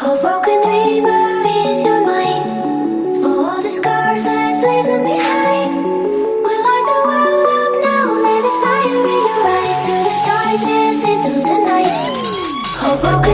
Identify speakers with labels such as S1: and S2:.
S1: Oh, broken dreamer, is your mind? Oh, all the scars that's leaving behind. We light the world up now, let us fire in your eyes. To the darkness, into the night. Oh, broken